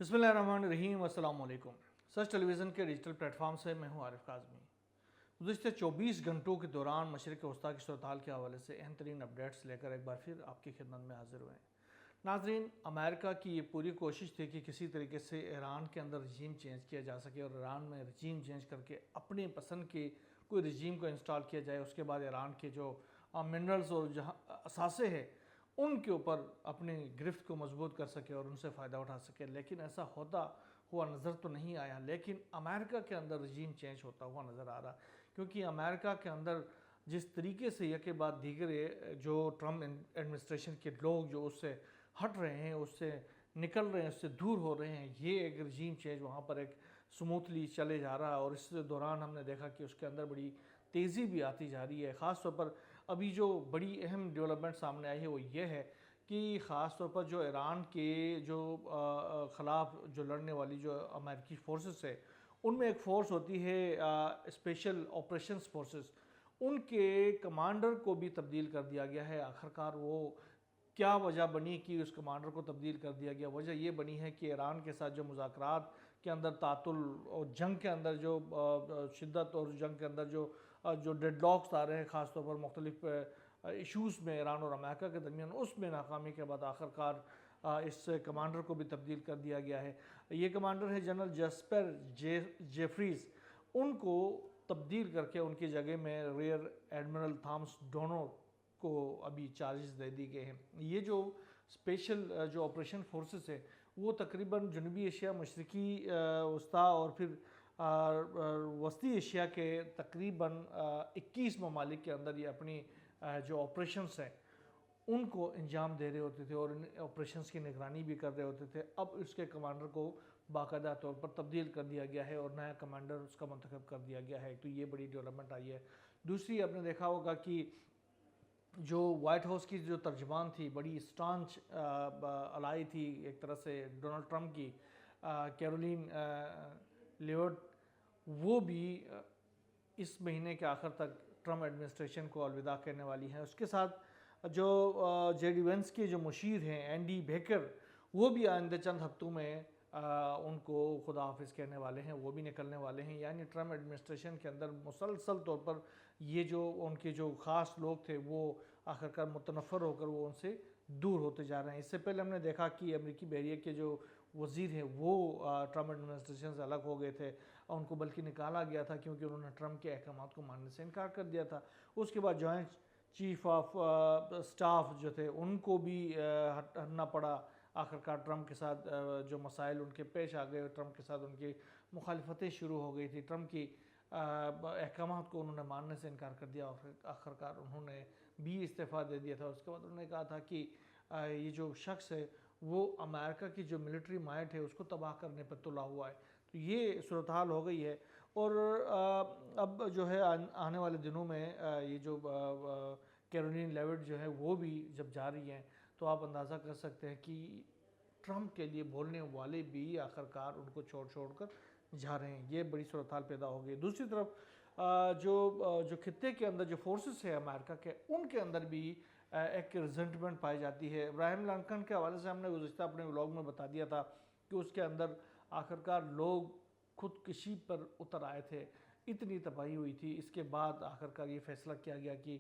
بسم اللہ الرحمن الرحیم، السلام علیکم۔ سچ ٹیلی ویژن کے ڈیجیٹل پلیٹ فارم سے میں ہوں عارف کاظمی۔ گزشتہ 24 گھنٹوں کے دوران مشرق وسطیٰ کی صورتحال کے حوالے سے اہم ترین اپڈیٹس لے کر ایک بار پھر آپ کی خدمت میں حاضر ہوئے ہیں۔ ناظرین، امریکہ کی یہ پوری کوشش تھی کہ کسی طریقے سے ایران کے اندر رجیم چینج کیا جا سکے اور ایران میں رجیم چینج کر کے اپنے پسند کے کوئی رجیم کو انسٹال کیا جائے، اس کے بعد ایران کے جو منرلز اور اثاثے ہیں ان کے اوپر اپنی گرفت کو مضبوط کر سکے اور ان سے فائدہ اٹھا سکے، لیکن ایسا ہوتا ہوا نظر تو نہیں آیا۔ لیکن امریکہ کے اندر رجیم چینج ہوتا ہوا نظر آ رہا، کیونکہ امریکہ کے اندر جس طریقے سے یک بعد دیگر جو ٹرمپ ایڈمنسٹریشن کے لوگ جو اس سے ہٹ رہے ہیں، اس سے نکل رہے ہیں، اس سے دور ہو رہے ہیں، یہ ایک رجیم چینج وہاں پر ایک سموتھلی چلے جا رہا ہے۔ اور اس دوران ہم نے دیکھا کہ اس کے اندر بڑی تیزی بھی آتی جا رہی ہے۔ خاص طور پر ابھی جو بڑی اہم ڈیولپمنٹ سامنے آئی ہے وہ یہ ہے کہ خاص طور پر جو ایران کے جو خلاف جو لڑنے والی جو امریکی فورسز ہے، ان میں ایک فورس ہوتی ہے اسپیشل آپریشنز فورسز، ان کے کمانڈر کو بھی تبدیل کر دیا گیا ہے۔ آخرکار وہ کیا وجہ بنی کہ اس کمانڈر کو تبدیل کر دیا گیا؟ وجہ یہ بنی ہے کہ ایران کے ساتھ جو مذاکرات کے اندر تعطل اور جنگ کے اندر جو شدت اور جنگ کے اندر جو ڈیڈ لاکس آ رہے ہیں، خاص طور پر مختلف ایشوز میں ایران اور امریکہ کے درمیان، اس میں ناکامی کے بعد آخرکار اس کمانڈر کو بھی تبدیل کر دیا گیا ہے۔ یہ کمانڈر ہے جنرل جیسپر جیفریز، ان کو تبدیل کر کے ان کی جگہ میں ریئر ایڈمرل تھامس ڈونو کو ابھی چارجز دے دی گئے ہیں۔ یہ جو اسپیشل جو آپریشن فورسز ہے وہ تقریباً جنوبی ایشیا، مشرقی وسطیٰ اور پھر وسطی ایشیا کے تقریباً 21 ممالک کے اندر یہ اپنی جو آپریشنز ہیں ان کو انجام دے رہے ہوتے تھے اور ان آپریشنز کی نگرانی بھی کر رہے ہوتے تھے۔ اب اس کے کمانڈر کو باقاعدہ طور پر تبدیل کر دیا گیا ہے اور نیا کمانڈر اس کا منتخب کر دیا گیا ہے، تو یہ بڑی ڈیولپمنٹ آئی ہے۔ دوسری آپ نے دیکھا ہوگا کہ جو وائٹ ہاؤس کی جو ترجمان تھی، بڑی سٹانچ الائی تھی ایک طرح سے ڈونلڈ ٹرمپ کی، کیرولین لیوٹ، وہ بھی اس مہینے کے آخر تک ٹرمپ ایڈمنسٹریشن کو الوداع کہنے والی ہیں۔ اس کے ساتھ جو جے ڈی وینس کے جو مشیر ہیں اینڈی بیکر، وہ بھی آئندہ چند ہفتوں میں ان کو خدا حافظ کہنے والے ہیں، وہ بھی نکلنے والے ہیں۔ یعنی ٹرمپ ایڈمنسٹریشن کے اندر مسلسل طور پر یہ جو ان کے جو خاص لوگ تھے وہ آخرکار متنفر ہو کر وہ ان سے دور ہوتے جا رہے ہیں۔ اس سے پہلے ہم نے دیکھا کہ امریکی بحریہ کے جو وزیر ہیں وہ ٹرمپ ایڈمنسٹریشن سے الگ ہو گئے تھے، اور ان کو بلکہ نکالا گیا تھا کیونکہ انہوں نے ٹرمپ کے احکامات کو ماننے سے انکار کر دیا تھا۔ اس کے بعد جوائنٹ چیف آف سٹاف جو تھے ان کو بھی ہٹنا پڑا۔ آخرکار ٹرمپ کے ساتھ جو مسائل ان کے پیش آ گئے، ٹرمپ کے ساتھ ان کی مخالفتیں شروع ہو گئی تھی، ٹرمپ کی احکامات کو انہوں نے ماننے سے انکار کر دیا اور آخرکار انہوں نے بھی استعفیٰ دے دیا تھا۔ اس کے بعد انہوں نے کہا تھا کہ یہ جو شخص ہے وہ امریکہ کی جو ملٹری مائٹ ہے اس کو تباہ کرنے پر تلا ہوا ہے۔ تو یہ صورتحال ہو گئی ہے، اور اب جو ہے آنے والے دنوں میں یہ جو کیرولین لیوٹ جو ہے وہ بھی جب جا رہی ہیں تو آپ اندازہ کر سکتے ہیں کہ ٹرمپ کے لیے بولنے والے بھی آخرکار ان کو چھوڑ کر جا رہے ہیں۔ یہ بڑی صورتحال پیدا ہو گئی۔ دوسری طرف جو خطے کے اندر جو فورسز ہیں امریکہ کے، ان کے اندر بھی ایک ریزنٹمنٹ پائی جاتی ہے۔ ابراہیم لنکن کے حوالے سے ہم نے گزشتہ اپنے ولاگ میں بتا دیا تھا کہ اس کے اندر آخرکار لوگ خودکشی پر اتر آئے تھے، اتنی تباہی ہوئی تھی۔ اس کے بعد آخرکار یہ فیصلہ کیا گیا کہ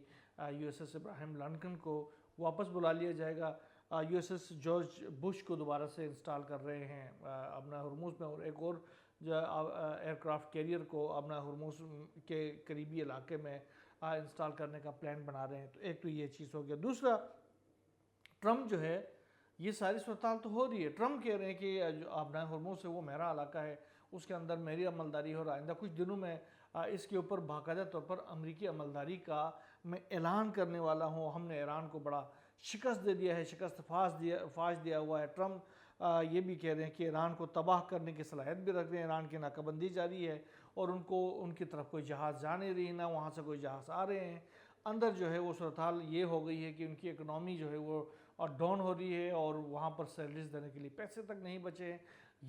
U S S Abraham Lincoln کو واپس بلا لیا جائے گا۔ U S S George Bush کو دوبارہ سے انسٹال کر رہے ہیں ابنا ہرموز میں، اور ایک اور ایئر کرافٹ کیریئر کو ابنا ہرموز کے قریبی علاقے میں انسٹال کرنے کا پلان بنا رہے ہیں۔ تو ایک تو یہ چیز ہو گیا۔ دوسرا، ٹرمپ جو ہے، یہ ساری صورتحال تو ہو رہی ہے، ٹرمپ کہہ رہے ہیں کہ ابنا ہرموز سے وہ میرا علاقہ ہے، اس کے اندر میری عملداری ہو رہا ہے، آئندہ کچھ دنوں میں اس کے اوپر باقاعدہ طور پر امریکی عملداری کا میں اعلان کرنے والا ہوں۔ ہم نے ایران کو بڑا شکست دے دیا ہے، شکست فاش دیا ہوا ہے۔ ٹرمپ یہ بھی کہہ رہے ہیں کہ ایران کو تباہ کرنے کی صلاحیت بھی رکھ رہے ہیں، ایران کی ناکہ بندی جاری ہے اور ان کی طرف کوئی جہاز جا نہیں رہی، نہ وہاں سے کوئی جہاز آ رہے ہیں۔ اندر جو ہے وہ صورتحال یہ ہو گئی ہے کہ ان کی اکنامی جو ہے وہ ڈاؤن ہو رہی ہے اور وہاں پر سیلریز دینے کے لیے پیسے تک نہیں بچے ہیں۔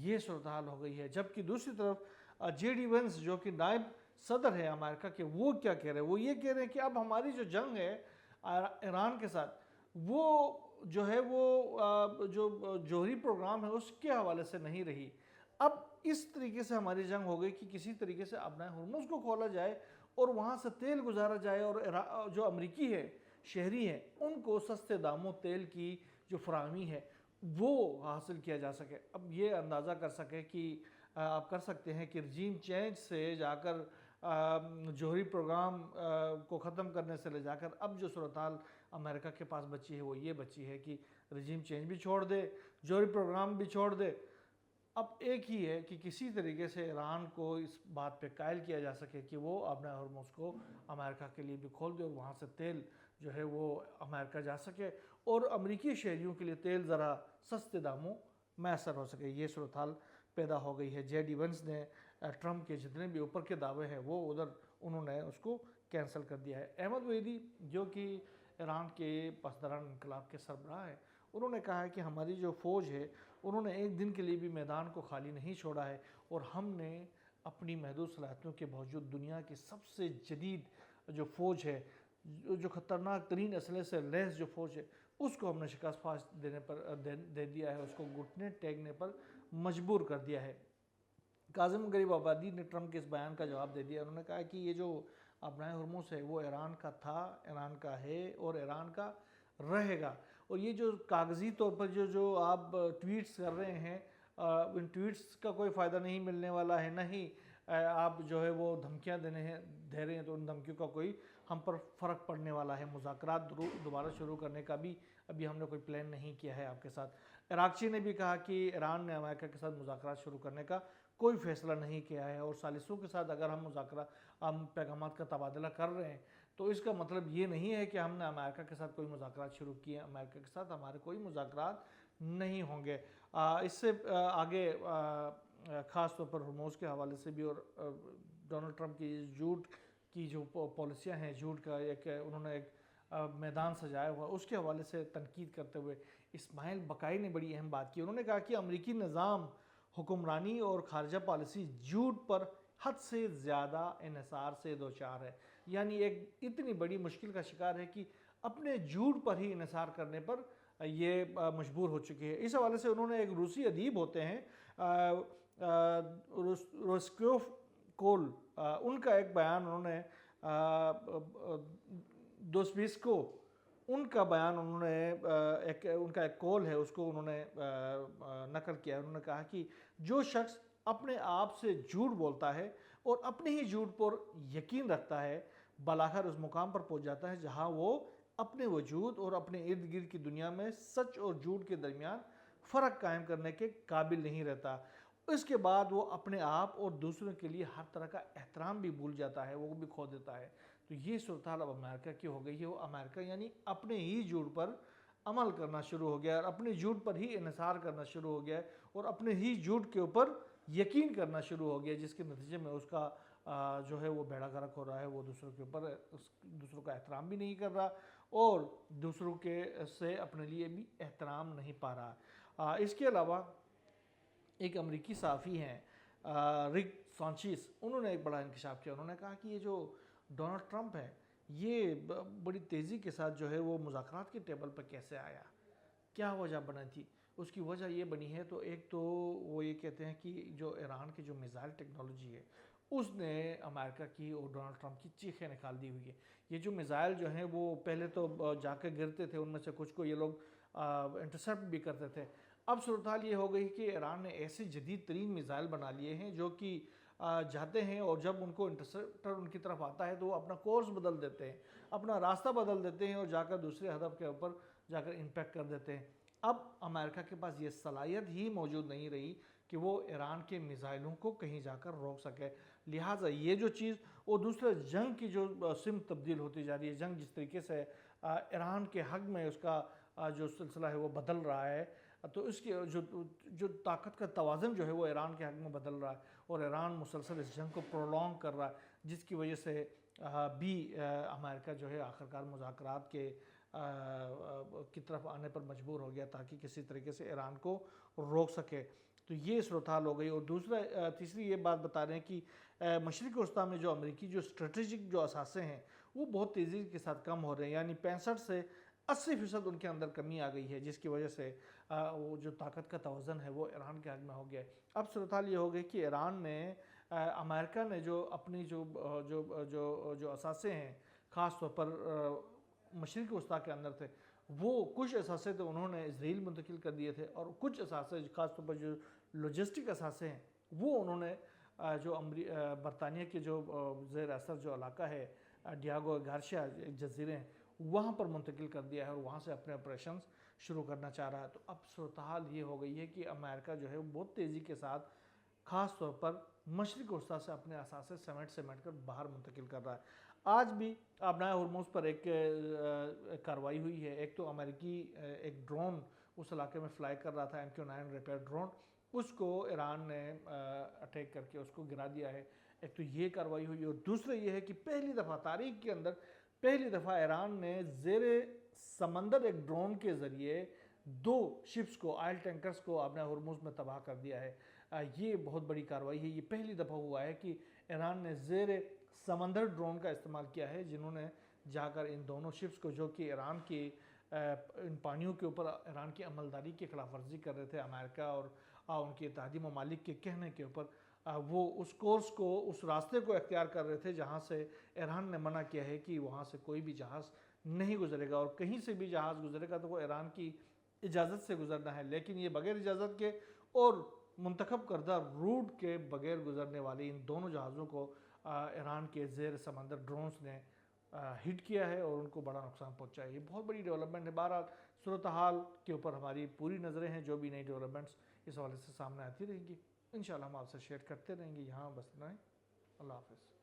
یہ صورتحال ہو گئی ہے۔ جبکہ دوسری طرف جے ڈی وینس جو کہ نائب صدر ہے امریکہ کے، وہ کیا کہہ رہے ہیں؟ وہ یہ کہہ رہے ہیں کہ اب ہماری جو جنگ ہے ایران کے ساتھ وہ جو ہے وہ جو جوہری پروگرام ہے اس کے حوالے سے نہیں رہی. اب اس طریقے سے ہماری جنگ ہو گئی کہ کسی طریقے سے ابنائے ہرمز کو کھولا جائے اور وہاں سے تیل گزارا جائے اور جو امریکی ہے شہری ہیں ان کو سستے داموں تیل کی جو فراہمی ہے وہ حاصل کیا جا سکے. اب یہ اندازہ کر سکے کہ آپ کر سکتے ہیں کہ رجیم چینج سے جا کر جوہری پروگرام کو ختم کرنے سے لے جا کر اب جو صورتحال امریکہ کے پاس بچی ہے وہ یہ بچی ہے کہ رجیم چینج بھی چھوڑ دے, جوہری پروگرام بھی چھوڑ دے. اب ایک ہی ہے کہ کسی طریقے سے ایران کو اس بات پہ قائل کیا جا سکے کہ وہ ابنائے ہرمز کو امریکہ کے لیے بھی کھول دے اور وہاں سے تیل جو ہے وہ امریکہ جا سکے اور امریکی شہریوں کے لیے تیل ذرا سستے داموں میسر ہو سکے. یہ صورتحال پیدا ہو گئی ہے. جے ڈی ونس نے ٹرمپ کے جتنے بھی اوپر کے دعوے ہیں وہ ادھر انہوں نے اس کو کینسل کر دیا ہے. احمد وحیدی جو کہ ایران کے پسدران انقلاب کے سربراہ ہیں انہوں نے کہا ہے کہ ہماری جو فوج ہے انہوں نے ایک دن کے لیے بھی میدان کو خالی نہیں چھوڑا ہے اور ہم نے اپنی محدود صلاحیتوں کے باوجود دنیا کی سب سے جدید جو فوج ہے جو خطرناک ترین اسلحے سے لیس جو فوج ہے اس کو ہم نے شکست فاش دینے پر دے دیا ہے, اس کو گھٹنے ٹیکنے پر مجبور کر دیا ہے. کاظم غریب آبادی نے ٹرمپ کے اس بیان کا جواب دے دیا. انہوں نے کہا کہ یہ جو ابنائے ہرمز ہے وہ ایران کا تھا, ایران کا ہے اور ایران کا رہے گا. اور یہ جو کاغذی طور پر جو آپ ٹویٹس کر رہے ہیں ان ٹویٹس کا کوئی فائدہ نہیں ملنے والا ہے, نہ ہی آپ جو ہے وہ دھمکیاں دے رہے ہیں تو ان دھمکیوں کا کوئی ہم پر فرق پڑنے والا ہے. مذاکرات دوبارہ شروع کرنے کا بھی ابھی ہم نے کوئی پلان نہیں کیا ہے آپ کے ساتھ. عراقچی نے بھی کہا کہ ایران نے امریکہ کے ساتھ مذاکرات شروع کرنے کا کوئی فیصلہ نہیں کیا ہے اور ثالثوں کے ساتھ اگر ہم پیغامات کا تبادلہ کر رہے ہیں تو اس کا مطلب یہ نہیں ہے کہ ہم نے امریکہ کے ساتھ کوئی مذاکرات شروع کیے ہیں. امریکہ کے ساتھ ہمارے کوئی مذاکرات نہیں ہوں گے. اس سے آگے خاص طور پر ہرموز کے حوالے سے بھی اور ڈونلڈ ٹرمپ کی جھوٹ کی جو پالیسیاں ہیں, جھوٹ کا ایک انہوں نے ایک میدان سجایا ہوا, اس کے حوالے سے تنقید کرتے ہوئے اسماعیل بقائی نے بڑی اہم بات کی. انہوں نے کہا کہ امریکی نظام حکمرانی اور خارجہ پالیسی جھوٹ پر حد سے زیادہ انحصار سے دوچار ہے, یعنی ایک اتنی بڑی مشکل کا شکار ہے کہ اپنے جھوٹ پر ہی انحصار کرنے پر یہ مجبور ہو چکی ہے. اس حوالے سے انہوں نے ایک روسی ادیب ہوتے ہیں روسکیوف کول, ان کا ایک بیان انہوں نے دوسبیسکو ان کا بیان انہوں نے ان کا ایک کول ہے اس کو انہوں نے نقل کیا. انہوں نے کہا کہ جو شخص اپنے آپ سے جھوٹ بولتا ہے اور اپنے ہی جھوٹ پر یقین رکھتا ہے بالآخر اس مقام پر پہنچ جاتا ہے جہاں وہ اپنے وجود اور اپنے ارد گرد کی دنیا میں سچ اور جھوٹ کے درمیان فرق قائم کرنے کے قابل نہیں رہتا. اس کے بعد وہ اپنے آپ اور دوسروں کے لیے ہر طرح کا احترام بھی بھول جاتا ہے, وہ بھی کھو دیتا ہے. تو یہ صورتحال اب امریکہ کی ہو گئی ہے. وہ امریکہ یعنی اپنے ہی جھوٹ پر عمل کرنا شروع ہو گیا اور اپنے جھوٹ پر ہی انحصار کرنا شروع ہو گیا اور اپنے ہی جھوٹ کے اوپر یقین کرنا شروع ہو گیا, جس کے نتیجے میں اس کا جو ہے وہ بیڑا غرق ہو رہا ہے. وہ دوسروں کے اوپر دوسروں کا احترام بھی نہیں کر رہا اور دوسروں کے سے اپنے لیے بھی احترام نہیں پا رہا. اس کے علاوہ ایک امریکی صحافی ہیں رک سانچیز, انہوں نے ایک بڑا انکشاف کیا. انہوں نے کہا کہ یہ جو ڈونلڈ ٹرمپ ہے یہ بڑی تیزی کے ساتھ جو ہے وہ مذاکرات کے ٹیبل پر کیسے آیا, کیا وجہ بنی تھی. اس کی وجہ یہ بنی ہے تو ایک تو وہ یہ کہتے ہیں کہ جو ایران کی جو میزائل ٹیکنالوجی ہے اس نے امریکہ کی اور ڈونلڈ ٹرمپ کی چیخیں نکال دی ہوئی ہے. یہ جو میزائل جو ہیں وہ پہلے تو جا کے گرتے تھے, ان میں سے کچھ کو یہ لوگ انٹرسیپٹ بھی کرتے تھے. اب صورتحال یہ ہو گئی کہ ایران نے ایسے جدید ترین میزائل بنا لیے ہیں جو کہ جاتے ہیں اور جب ان کو انٹرسیپٹر ان کی طرف آتا ہے تو وہ اپنا کورس بدل دیتے ہیں, اپنا راستہ بدل دیتے ہیں اور جا کر دوسرے ہدف کے اوپر جا کر امپیکٹ کر دیتے ہیں. اب امریکہ کے پاس یہ صلاحیت ہی موجود نہیں رہی کہ وہ ایران کے میزائلوں کو کہیں جا کر روک سکے. لہٰذا یہ جو چیز اور دوسرے جنگ کی جو سمت تبدیل ہوتی جا رہی ہے, جنگ جس طریقے سے ایران کے حق میں اس کا جو سلسلہ ہے وہ بدل رہا ہے, تو اس کی جو طاقت کا توازن جو ہے وہ ایران کے حق میں بدل رہا ہے اور ایران مسلسل اس جنگ کو پرولونگ کر رہا ہے, جس کی وجہ سے بھی امریکہ جو ہے آخرکار مذاکرات کی طرف آنے پر مجبور ہو گیا تاکہ کسی طریقے سے ایران کو روک سکے. تو یہ صورتحال ہو گئی. اور تیسری یہ بات بتا رہے ہیں کہ مشرق وسطیٰ میں جو امریکی جو اسٹریٹجک جو اثاثے ہیں وہ بہت تیزی کے ساتھ کم ہو رہے ہیں, یعنی 65 سے 80% ان کے اندر کمی آ گئی ہے، جس کی وجہ سے وہ جو طاقت کا توازن ہے وہ ایران کے حق میں ہو گیا ہے۔ اب صورتحال یہ ہو گئی کہ ایران نے امریکہ نے جو اپنی جو اثاثے ہیں، خاص طور پر مشرقی وسطیٰ کے اندر تھے، وہ کچھ اثاثے تو انہوں نے اسرائیل منتقل کر دیے تھے، اور کچھ اثاثے خاص طور پر جو لوجسٹک اثاثے ہیں وہ انہوں نے جو برطانیہ کے جو زیر اثر جو علاقہ ہے ڈیاگو گارشیا جزیرے ہیں وہاں پر منتقل کر دیا ہے، اور وہاں سے اپنے آپریشنز شروع کرنا چاہ رہا ہے۔ تو اب صورتحال یہ ہو گئی ہے کہ امریکہ جو ہے وہ بہت تیزی کے ساتھ خاص طور پر مشرق وسطیٰ سے اپنے اثاثے سمیٹ کر باہر منتقل کر رہا ہے۔ آج بھی آبنائے ہرمز پر ایک کارروائی ہوئی ہے۔ ایک تو امریکی ایک ڈرون اس علاقے میں فلائی کر رہا تھا، MQ-9 ریپیر ڈرون، اس کو ایران نے اٹیک کر کے اس کو گرا دیا ہے۔ ایک تو یہ کارروائی ہوئی، اور دوسرا یہ ہے کہ پہلی دفعہ تاریخ کے اندر پہلی دفعہ ایران نے زیر سمندر ایک ڈرون کے ذریعے 2 شپس کو، آئل ٹینکرز کو آبنائے ہرمز میں تباہ کر دیا ہے۔ یہ بہت بڑی کارروائی ہے۔ یہ پہلی دفعہ ہوا ہے کہ ایران نے زیر سمندر ڈرون کا استعمال کیا ہے، جنہوں نے جا کر ان دونوں شپس کو، جو کہ ایران کی ان پانیوں کے اوپر ایران کی عملداری کی خلاف ورزی کر رہے تھے، امریکہ اور ان کے اتحادی ممالک کے کہنے کے اوپر، وہ اس کورس کو، اس راستے کو اختیار کر رہے تھے جہاں سے ایران نے منع کیا ہے کہ وہاں سے کوئی بھی جہاز نہیں گزرے گا، اور کہیں سے بھی جہاز گزرے گا تو وہ ایران کی اجازت سے گزرنا ہے۔ لیکن یہ بغیر اجازت کے اور منتخب کردہ روٹ کے بغیر گزرنے والی ان دونوں جہازوں کو ایران کے زیر سمندر ڈرونز نے ہٹ کیا ہے، اور ان کو بڑا نقصان پہنچا ہے۔ یہ بہت بڑی ڈیولپمنٹ ہے۔ بہرحال صورتحال کے اوپر ہماری پوری نظریں ہیں، جو بھی نئی ڈیولپمنٹس اس حوالے سے سامنے آتی رہیں گی انشاءاللہ ہم آپ سے شیئر کرتے رہیں گے۔ یہاں بس اتنا ہی، اللہ حافظ۔